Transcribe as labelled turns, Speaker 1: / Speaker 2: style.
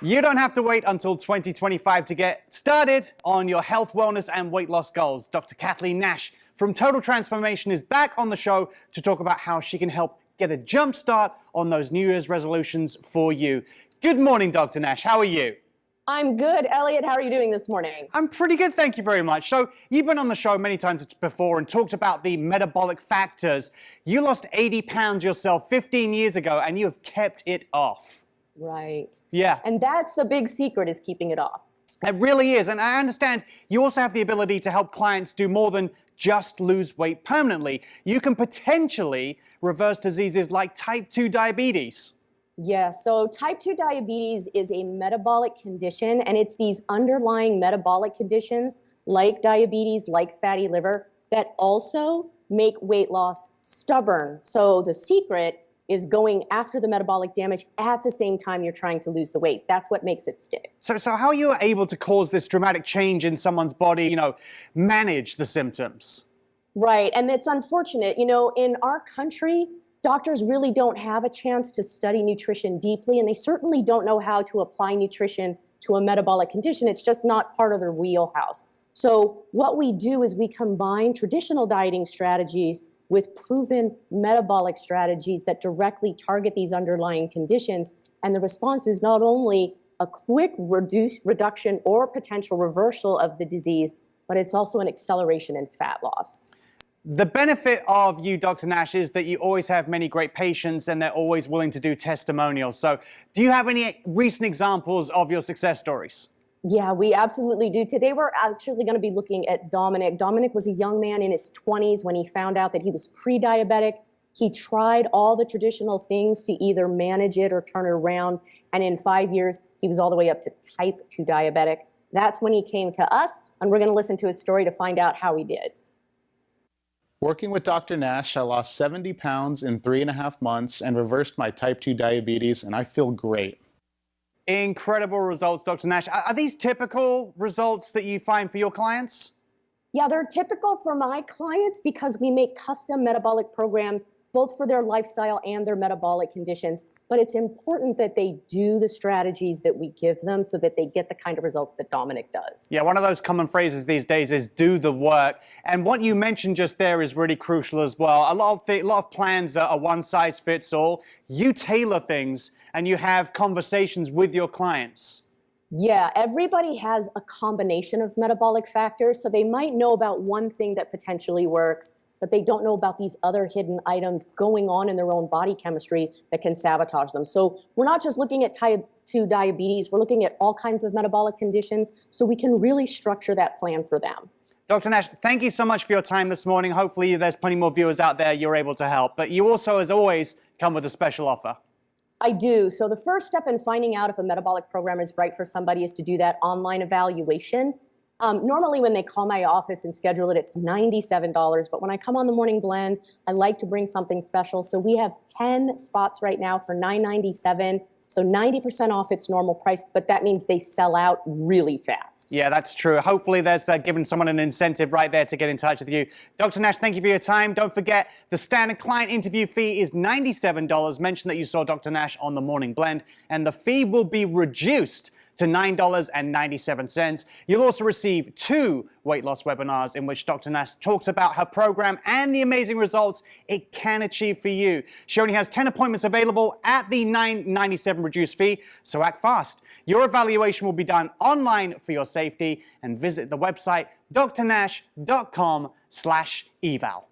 Speaker 1: You don't have to wait until 2025 to get started on your health, wellness, and weight loss goals. Dr. Kathleen Nash from Total Transformation is back on the show to talk about how she can help get a jump start on those New Year's resolutions for you. Good morning, Dr. Nash. How are you?
Speaker 2: I'm good. Elliott, how are you doing this morning?
Speaker 1: I'm pretty good, thank you very much. So you've been on the show many times before and talked about the metabolic factors. You lost 80 pounds yourself 15 years ago and you have kept it off.
Speaker 2: Right.
Speaker 1: Yeah.
Speaker 2: And that's the big secret, is keeping it off.
Speaker 1: It really is. And I understand you also have the ability to help clients do more than just lose weight permanently. You can potentially reverse diseases like type 2 diabetes.
Speaker 2: Yeah, so type 2 diabetes is a metabolic condition, and it's these underlying metabolic conditions like diabetes, like fatty liver, that also make weight loss stubborn. So the secret is going after the metabolic damage at the same time you're trying to lose the weight. That's what makes it stick.
Speaker 1: So how are you able to cause this dramatic change in someone's body, manage the symptoms?
Speaker 2: Right, and it's unfortunate. In our country, doctors really don't have a chance to study nutrition deeply, and they certainly don't know how to apply nutrition to a metabolic condition. It's just not part of their wheelhouse. So what we do is we combine traditional dieting strategies with proven metabolic strategies that directly target these underlying conditions. And the response is not only a quick reduction or potential reversal of the disease, but it's also an acceleration in fat loss.
Speaker 1: The benefit of you, Dr. Nash, is that you always have many great patients and they're always willing to do testimonials. So do you have any recent examples of your success stories?
Speaker 2: Yeah, we absolutely do. Today, we're actually going to be looking at Dominic. Dominic was a young man in his 20s when he found out that he was pre-diabetic. He tried all the traditional things to either manage it or turn it around. And in 5 years, he was all the way up to type 2 diabetic. That's when he came to us, and we're going to listen to his story to find out how he did.
Speaker 3: Working with Dr. Nash, I lost 70 pounds in 3.5 months and reversed my type 2 diabetes, and I feel great.
Speaker 1: Incredible results, Dr. Nash. Are these typical results that you find for your clients?
Speaker 2: Yeah, they're typical for my clients because we make custom metabolic programs both for their lifestyle and their metabolic conditions. But it's important that they do the strategies that we give them so that they get the kind of results that Dominic does.
Speaker 1: Yeah, one of those common phrases these days is do the work. And what you mentioned just there is really crucial as well. A lot of plans are one size fits all. You tailor things and you have conversations with your clients.
Speaker 2: Yeah, everybody has a combination of metabolic factors. So they might know about one thing that potentially works, but they don't know about these other hidden items going on in their own body chemistry that can sabotage them. So we're not just looking at type 2 diabetes, we're looking at all kinds of metabolic conditions, so we can really structure that plan for them.
Speaker 1: Dr. Nash, thank you so much for your time this morning. Hopefully there's plenty more viewers out there you're able to help. But you also, as always, come with a special offer.
Speaker 2: I do. So the first step in finding out if a metabolic program is right for somebody is to do that online evaluation. Normally when they call my office and schedule it, it's $97. But when I come on the Morning Blend, I like to bring something special. So we have 10 spots right now for $9.97. So 90% off its normal price, but that means they sell out really fast.
Speaker 1: Yeah, that's true. Hopefully there's given someone an incentive right there to get in touch with you. Dr. Nash, thank you for your time. Don't forget, the standard client interview fee is $97. Mention that you saw Dr. Nash on the Morning Blend, and the fee will be reduced to $9.97. You'll also receive 2 weight loss webinars in which Dr. Nash talks about her program and the amazing results it can achieve for you. She only has 10 appointments available at the $9.97 reduced fee, so act fast. Your evaluation will be done online for your safety, and visit the website drnash.com/eval.